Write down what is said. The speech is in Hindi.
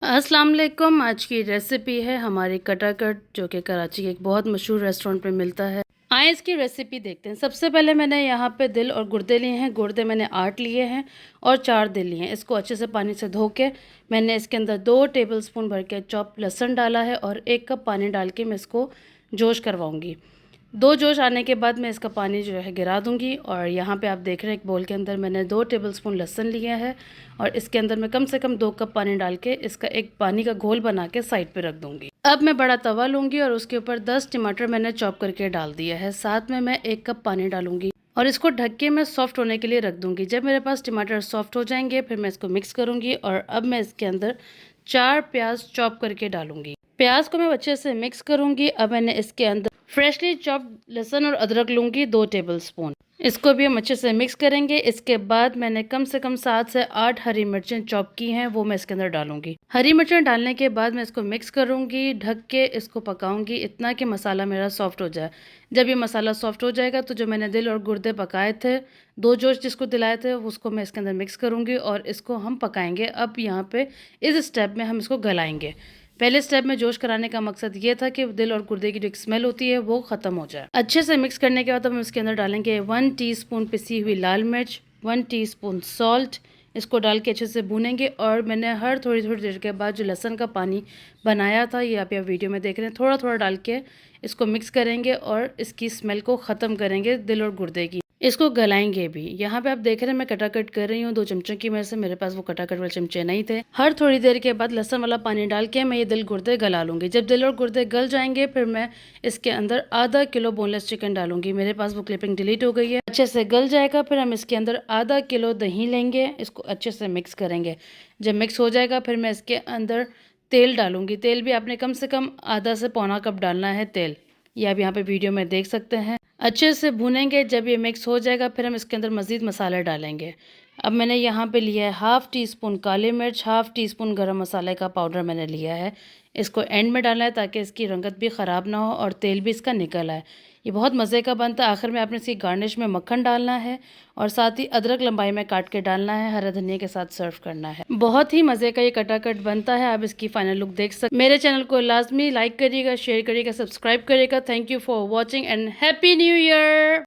अस्सलाम वालेकुम। आज की रेसिपी है हमारी कटाकट, जो कि कराची के एक बहुत मशहूर रेस्टोरेंट पे मिलता है। आए इसकी रेसिपी देखते हैं। सबसे पहले मैंने यहाँ पे दिल और गुर्दे लिए हैं। गुर्दे मैंने 8 लिए हैं और 4 दिल लिए हैं। इसको अच्छे से पानी से धो के मैंने इसके अंदर 2 टेबलस्पून भर के चॉप लहसुन डाला है और 1 कप पानी डाल के मैं इसको जोश करवाऊँगी। 2 जोश आने के बाद मैं इसका पानी जो है गिरा दूंगी। और यहाँ पे आप देख रहे हैं एक बोल के अंदर मैंने 2 टेबलस्पून लहसुन लिया है और इसके अंदर मैं कम से कम 2 कप पानी डाल के इसका एक पानी का घोल बना के साइड पे रख दूंगी। अब मैं बड़ा तवा लूंगी और उसके ऊपर 10 टमाटर मैंने चॉप करके डाल दिया है। साथ में मैं 1 कप पानी डालूंगी और इसको ढक के मैं सॉफ्ट होने के लिए रख दूंगी। जब मेरे पास टमाटर सॉफ्ट हो जाएंगे फिर मैं इसको मिक्स करूंगी और अब मैं इसके अंदर 4 प्याज चॉप करके डालूंगी। प्याज को मैं अच्छे से मिक्स करूंगी। अब मैंने इसके अंदर फ्रेशली चॉप्ड लहसुन और अदरक लूंगी 2 टेबलस्पून। इसको भी हम अच्छे से मिक्स करेंगे। इसके बाद मैंने कम से कम 7 से 8 हरी मिर्चें चॉप की हैं, वो मैं इसके अंदर डालूंगी। हरी मिर्चें डालने के बाद मैं इसको मिक्स करूंगी, ढक के इसको पकाऊंगी इतना कि मसाला मेरा सॉफ्ट हो जाए। जब ये मसाला सॉफ्ट हो जाएगा तो जो मैंने दिल और गुर्दे पकाए थे, 2 जोश जिसको दिलाए थे, उसको मैं इसके अंदर मिक्स करूंगी और इसको हम पकाएंगे। अब यहाँ पे इस स्टेप में हम इसको गलाएंगे। पहले स्टेप में जोश कराने का मकसद ये था कि दिल और गुर्दे की जो स्मेल होती है वो ख़त्म हो जाए। अच्छे से मिक्स करने के बाद हम इसके अंदर डालेंगे 1 टीस्पून पिसी हुई लाल मिर्च, 1 टीस्पून सॉल्ट। इसको डाल के अच्छे से भूनेंगे और मैंने हर थोड़ी थोड़ी देर के बाद जो लहसुन का पानी बनाया था, ये आप वीडियो में देख रहे हैं, थोड़ा थोड़ा डाल के इसको मिक्स करेंगे और इसकी स्मेल को ख़त्म करेंगे दिल और गुर्दे की। इसको गलाएंगे भी। यहाँ पे आप देख रहे हैं मैं कटाकट कर रही हूँ 2 चमचों की मदद से। मेरे पास वो कटाकट वाले चमचे नहीं थे। हर थोड़ी देर के बाद लहसुन वाला पानी डाल के मैं ये दिल गुर्दे गला लूँगी। जब दिल और गुर्दे गल जाएंगे फिर मैं इसके अंदर आधा किलो बोनलेस चिकन डालूंगी। मेरे पास वो क्लिपिंग डिलीट हो गई है। अच्छे से गल जाएगा फिर हम इसके अंदर आधा किलो दही लेंगे, इसको अच्छे से मिक्स करेंगे। जब मिक्स हो जाएगा फिर मैं इसके अंदर तेल डालूंगी। तेल भी आपने कम से कम आधा से पौना कप डालना है तेल। ये आप यहाँ पे वीडियो में देख सकते हैं। अच्छे से भुनेंगे। जब ये मिक्स हो जाएगा फिर हम इसके अंदर मज़ीद मसाले डालेंगे। अब मैंने यहाँ पे लिया है 1/2 टीस्पून काली मिर्च, 1/2 टीस्पून गरम मसाले का पाउडर मैंने लिया है। इसको एंड में डालना है ताकि इसकी रंगत भी ख़राब ना हो और तेल भी इसका निकल आए। ये बहुत मज़े का बनता है। आखिर में आपने इसकी गार्निश में मक्खन डालना है और साथ ही अदरक लंबाई में काट के डालना है, हरा धनिया के साथ सर्व करना है। बहुत ही मज़े का ये कटाकट बनता है। आप इसकी फाइनल लुक देख सकते। मेरे चैनल को लाजमी लाइक करिएगा, शेयर करिएगा, सब्सक्राइब करिएगा। Thank you for watching and happy new year.